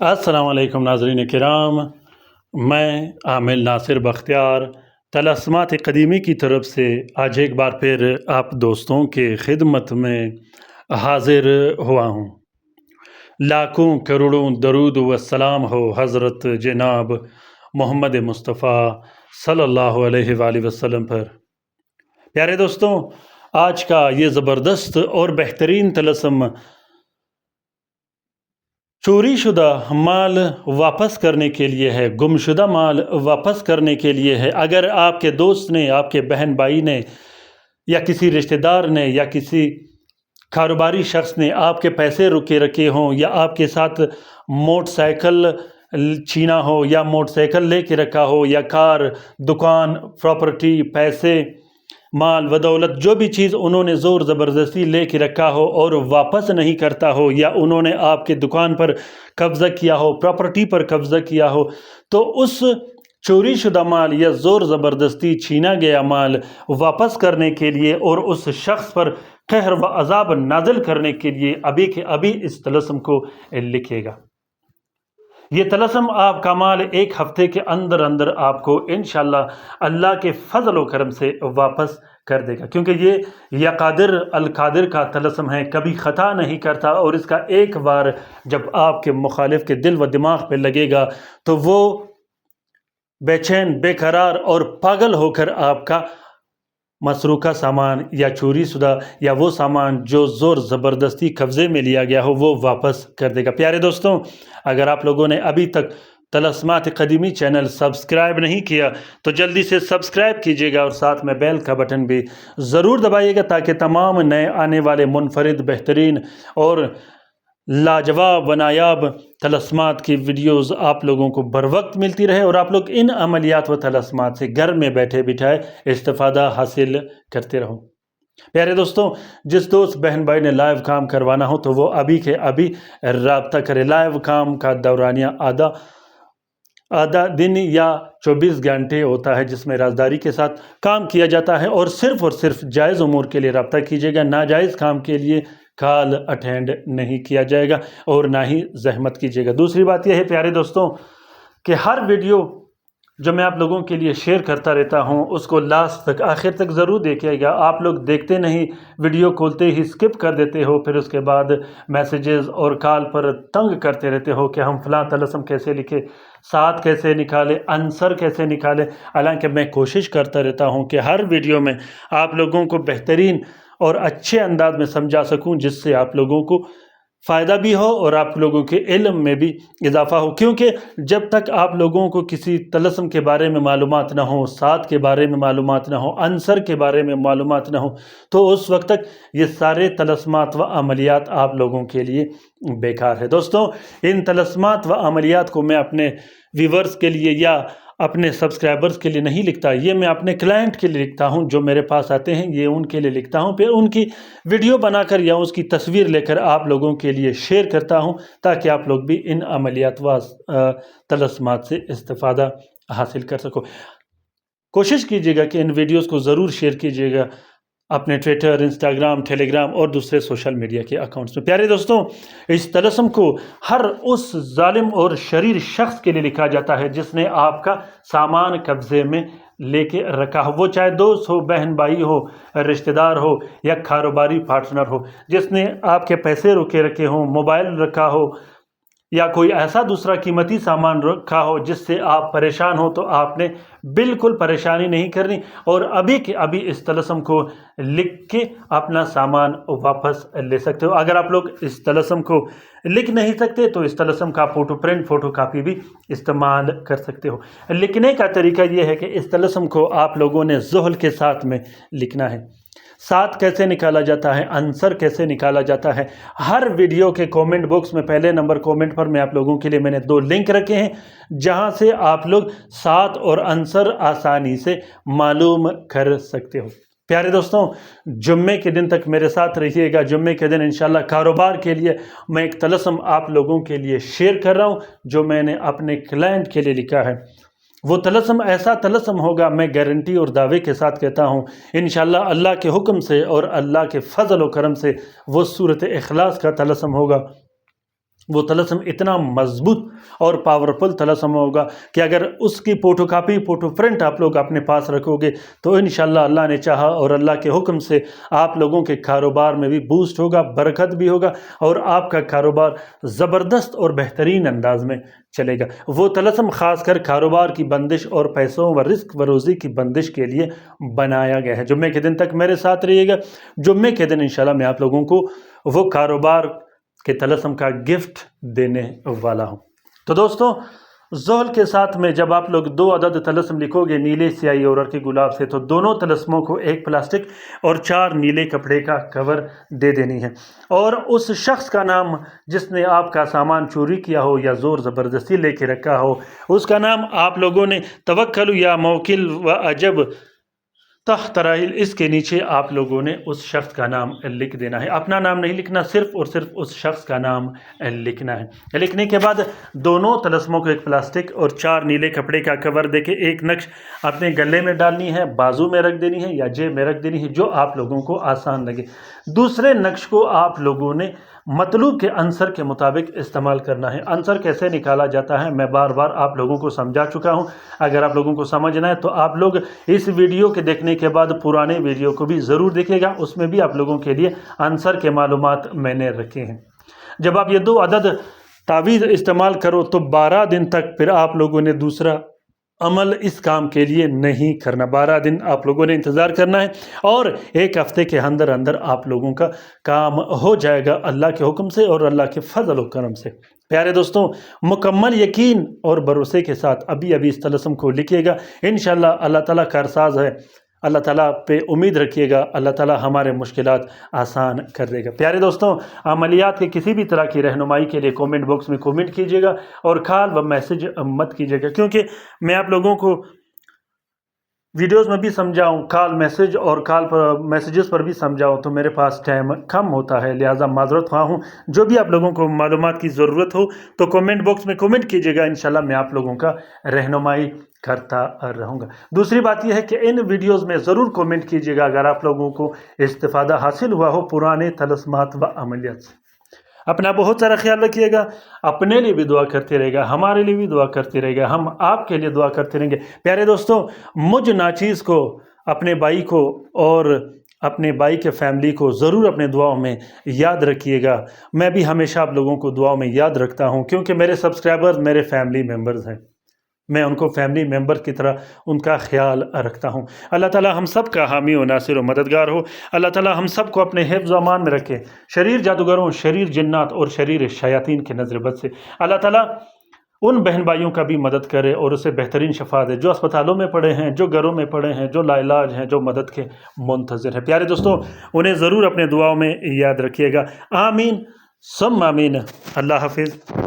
السلام علیکم ناظرین کرام، میں عامل ناصر بختیار طلسمات قدیمی کی طرف سے آج ایک بار پھر آپ دوستوں کے خدمت میں حاضر ہوا ہوں۔ لاکھوں کروڑوں درود و سلام ہو حضرت جناب محمد مصطفیٰ صلی اللہ علیہ وآلہ وسلم پر۔ پیارے دوستوں، آج کا یہ زبردست اور بہترین طلسم چوری شدہ مال واپس کرنے کے لیے ہے، گم شدہ مال واپس کرنے کے لیے ہے۔ اگر آپ کے دوست نے، آپ کے بہن بھائی نے، یا کسی رشتہ دار نے، یا کسی کاروباری شخص نے آپ کے پیسے روکے رکھے ہوں، یا آپ کے ساتھ موٹر سائیکل چھینا ہو، یا موٹر سائیکل لے کے رکھا ہو، یا کار، دکان، پراپرٹی، پیسے، مال و دولت، جو بھی چیز انہوں نے زور زبردستی لے کے رکھا ہو اور واپس نہیں کرتا ہو، یا انہوں نے آپ کے دکان پر قبضہ کیا ہو، پراپرٹی پر قبضہ کیا ہو، تو اس چوری شدہ مال یا زور زبردستی چھینا گیا مال واپس کرنے کے لیے اور اس شخص پر قہر و عذاب نازل کرنے کے لیے ابھی کے ابھی اس طلسم کو لکھے گا۔ یہ طلسم آپ کا مال ایک ہفتے کے اندر آپ کو انشاءاللہ اللہ کے فضل و کرم سے واپس کر دے گا، کیونکہ یہ یا قادر القادر کا طلسم ہے، کبھی خطا نہیں کرتا، اور اس کا ایک بار جب آپ کے مخالف کے دل و دماغ پہ لگے گا تو وہ بے چین، بے قرار اور پاگل ہو کر آپ کا مسروقہ سامان یا چوری شدہ یا وہ سامان جو زور زبردستی قبضے میں لیا گیا ہو وہ واپس کر دے گا۔ پیارے دوستوں، اگر آپ لوگوں نے ابھی تک طلسمات قدیمی چینل سبسکرائب نہیں کیا تو جلدی سے سبسکرائب کیجیے گا، اور ساتھ میں بیل کا بٹن بھی ضرور دبائیے گا تاکہ تمام نئے آنے والے منفرد، بہترین اور لاجواب و نایاب طلسمات کی ویڈیوز آپ لوگوں کو بر وقت ملتی رہے، اور آپ لوگ ان عملیات و طلسمات سے گھر میں بیٹھے بٹھائے استفادہ حاصل کرتے رہو۔ پیارے دوستوں، جس دوست بہن بھائی نے لائیو کام کروانا ہو تو وہ ابھی کے ابھی رابطہ کرے۔ لائیو کام کا دورانیہ آدھا دن یا 24 گھنٹے ہوتا ہے، جس میں رازداری کے ساتھ کام کیا جاتا ہے، اور صرف جائز امور کے لیے رابطہ کیجیے گا، ناجائز کام کے لیے کال اٹینڈ نہیں کیا جائے گا اور نہ ہی زحمت کیجیے گا۔ دوسری بات یہ ہے پیارے دوستوں کہ ہر ویڈیو جو میں آپ لوگوں کے لیے شیئر کرتا رہتا ہوں اس کو لاسٹ تک، آخر تک ضرور دیکھیے گا۔ آپ لوگ دیکھتے نہیں، ویڈیو کھولتے ہی سکپ کر دیتے ہو، پھر اس کے بعد میسیجز اور کال پر تنگ کرتے رہتے ہو کہ ہم فلاں طلسم کیسے لکھے، ساتھ کیسے نکالے، عنصر کیسے نکالے۔ حالانکہ میں کوشش کرتا رہتا ہوں کہ ہر ویڈیو میں آپ لوگوں کو بہترین اور اچھے انداز میں سمجھا سکوں، جس سے آپ لوگوں کو فائدہ بھی ہو اور آپ لوگوں کے علم میں بھی اضافہ ہو، کیونکہ جب تک آپ لوگوں کو کسی طلسم کے بارے میں معلومات نہ ہو، ساتھ کے بارے میں معلومات نہ ہو، عنصر کے بارے میں معلومات نہ ہو، تو اس وقت تک یہ سارے طلسمات و عملیات آپ لوگوں کے لیے بیکار ہے۔ دوستوں، ان طلسمات و عملیات کو میں اپنے ویورز کے لیے یا اپنے سبسکرائبرز کے لیے نہیں لکھتا، یہ میں اپنے کلائنٹ کے لیے لکھتا ہوں۔ جو میرے پاس آتے ہیں یہ ان کے لیے لکھتا ہوں، پھر ان کی ویڈیو بنا کر یا اس کی تصویر لے کر آپ لوگوں کے لیے شیئر کرتا ہوں، تاکہ آپ لوگ بھی ان عملیات و طلسمات سے استفادہ حاصل کر سکو۔ کوشش کیجیے گا کہ ان ویڈیوز کو ضرور شیئر کیجیے گا اپنے ٹویٹر، انسٹاگرام، ٹیلی گرام اور دوسرے سوشل میڈیا کے اکاؤنٹس میں۔ پیارے دوستوں، اس طلسم کو ہر اس ظالم اور شریر شخص کے لیے لکھا جاتا ہے جس نے آپ کا سامان قبضے میں لے کے رکھا ہو، وہ چاہے دوست ہو، بہن بھائی ہو، رشتہ دار ہو یا کاروباری پارٹنر ہو، جس نے آپ کے پیسے روکے رکھے ہوں، موبائل رکھا ہو یا کوئی ایسا دوسرا قیمتی سامان رکھا ہو جس سے آپ پریشان ہو، تو آپ نے بالکل پریشانی نہیں کرنی، اور ابھی کے ابھی اس طلسم کو لکھ کے اپنا سامان واپس لے سکتے ہو۔ اگر آپ لوگ اس طلسم کو لکھ نہیں سکتے تو اس طلسم کا فوٹو پرنٹ، فوٹو کاپی بھی استعمال کر سکتے ہو۔ لکھنے کا طریقہ یہ ہے کہ اس طلسم کو آپ لوگوں نے ذہل کے ساتھ میں لکھنا ہے۔ ساتھ کیسے نکالا جاتا ہے، عنصر کیسے نکالا جاتا ہے، ہر ویڈیو کے کومنٹ باکس میں پہلے نمبر کومنٹ پر میں آپ لوگوں کے لیے میں نے 2 لنک رکھے ہیں، جہاں سے آپ لوگ ساتھ اور عنصر آسانی سے معلوم کر سکتے ہو۔ پیارے دوستوں، جمعے کے دن تک میرے ساتھ رہیے گا۔ جمعے کے دن انشاءاللہ کاروبار کے لیے میں ایک طلسم آپ لوگوں کے لیے شیئر کر رہا ہوں جو میں نے اپنے کلائنٹ کے لیے لکھا ہے۔ وہ طلسم ایسا طلسم ہوگا، میں گارنٹی اور دعوے کے ساتھ کہتا ہوں، انشاءاللہ اللہ کے حکم سے اور اللہ کے فضل و کرم سے وہ صورت اخلاص کا طلسم ہوگا، وہ طلسم اتنا مضبوط اور پاورفل طلسم ہوگا کہ اگر اس کی فوٹو کاپی فوٹو پرنٹ آپ لوگ اپنے پاس رکھو گے تو انشاءاللہ اللہ نے چاہا اور اللہ کے حکم سے آپ لوگوں کے کاروبار میں بھی بوسٹ ہوگا، برکت بھی ہوگا اور آپ کا کاروبار زبردست اور بہترین انداز میں چلے گا۔ وہ طلسم خاص کر کاروبار کی بندش اور پیسوں و رزق و روزی کی بندش کے لیے بنایا گیا ہے۔ جمعے کے دن تک میرے ساتھ رہیے گا، جمعے کے دن انشاءاللہ میں آپ لوگوں کو وہ کاروبار کے طلسم کا گفٹ دینے والا ہوں۔ تو دوستوں، زحل کے ساتھ میں جب آپ لوگ 2 عدد طلسم لکھو گے نیلے سیاہی اور عرقی گلاب سے، تو دونوں طلسموں کو ایک پلاسٹک اور 4 نیلے کپڑے کا کور دے دینی ہے، اور اس شخص کا نام جس نے آپ کا سامان چوری کیا ہو یا زور زبردستی لے کے رکھا ہو، اس کا نام آپ لوگوں نے توکل یا موکل و عجب تحت رحل اس کے نیچے آپ لوگوں نے اس شخص کا نام لکھ دینا ہے۔ اپنا نام نہیں لکھنا، صرف اور صرف اس شخص کا نام لکھنا ہے۔ لکھنے کے بعد دونوں طلسموں کو ایک پلاسٹک اور 4 نیلے کپڑے کا کور دے کے ایک نقش اپنے گلے میں ڈالنی ہے، بازو میں رکھ دینی ہے یا جیب میں رکھ دینی ہے، جو آپ لوگوں کو آسان لگے۔ دوسرے نقش کو آپ لوگوں نے مطلوب کے عنصر کے مطابق استعمال کرنا ہے۔ عنصر کیسے نکالا جاتا ہے میں بار بار آپ لوگوں کو سمجھا چکا ہوں۔ اگر آپ لوگوں کو سمجھنا ہے تو آپ لوگ اس ویڈیو کے دیکھنے کے بعد پرانے ویڈیو کو بھی ضرور دیکھیے گا، اس میں بھی آپ لوگوں کے لیے عنصر کے معلومات میں نے رکھے ہیں۔ جب آپ یہ 2 عدد تعویذ استعمال کرو تو 12 دن تک پھر آپ لوگوں نے دوسرا عمل اس کام کے لیے نہیں کرنا۔ 12 دن آپ لوگوں نے انتظار کرنا ہے اور 1 ہفتے کے اندر اندر آپ لوگوں کا کام ہو جائے گا اللہ کے حکم سے اور اللہ کے فضل و کرم سے۔ پیارے دوستوں، مکمل یقین اور بھروسے کے ساتھ ابھی اس طلسم کو لکھیے گا، انشاءاللہ اللہ تعالیٰ کارساز ہے، اللہ تعالیٰ پہ امید رکھیے گا، اللہ تعالیٰ ہمارے مشکلات آسان کر دے گا۔ پیارے دوستوں، عملیات کے کسی بھی طرح کی رہنمائی کے لیے کومنٹ باکس میں کومنٹ کیجیے گا اور کال و میسج مت کیجیے گا، کیونکہ میں آپ لوگوں کو ویڈیوز میں بھی سمجھاؤں، کال میسج اور کال پر میسیجز پر بھی سمجھاؤں تو میرے پاس ٹائم کم ہوتا ہے، لہٰذا معذرت خواہ ہوں۔ جو بھی آپ لوگوں کو معلومات کی ضرورت ہو تو کومنٹ باکس میں کومنٹ کیجیے گا، انشاءاللہ میں آپ لوگوں کا رہنمائی کرتا رہوں گا۔ دوسری بات یہ ہے کہ ان ویڈیوز میں ضرور کومنٹ کیجیے گا اگر آپ لوگوں کو استفادہ حاصل ہوا ہو پرانے طلسمات و عملیات سے۔ اپنا بہت سارا خیال رکھیے گا، اپنے لیے بھی دعا کرتے رہے گا، ہمارے لیے بھی دعا کرتے رہے گا، ہم آپ کے لیے دعا کرتے رہیں گے۔ پیارے دوستوں، مجھ ناچیز کو، اپنے بھائی کو اور اپنے بھائی کے فیملی کو ضرور اپنے دعاؤں میں یاد رکھیے گا۔ میں بھی ہمیشہ آپ لوگوں کو دعاؤں میں یاد رکھتا ہوں، کیونکہ میرے سبسکرائبرز میرے فیملی ممبرز ہیں، میں ان کو فیملی ممبر کی طرح ان کا خیال رکھتا ہوں۔ اللہ تعالیٰ ہم سب کا حامی و ناصر و مددگار ہو۔ اللہ تعالیٰ ہم سب کو اپنے حفظ و امان میں رکھے، شریر جادوگروں، شریر جنات اور شریر شیاطین کے نظر بد سے۔ اللہ تعالیٰ ان بہن بھائیوں کا بھی مدد کرے اور اسے بہترین شفا دے جو اسپتالوں میں پڑے ہیں، جو گھروں میں پڑے ہیں، جو لا علاج ہیں، جو مدد کے منتظر ہیں۔ پیارے دوستوں، انہیں ضرور اپنے دعاؤں میں یاد رکھیے گا۔ آمین ثم آمین۔ اللہ حافظ۔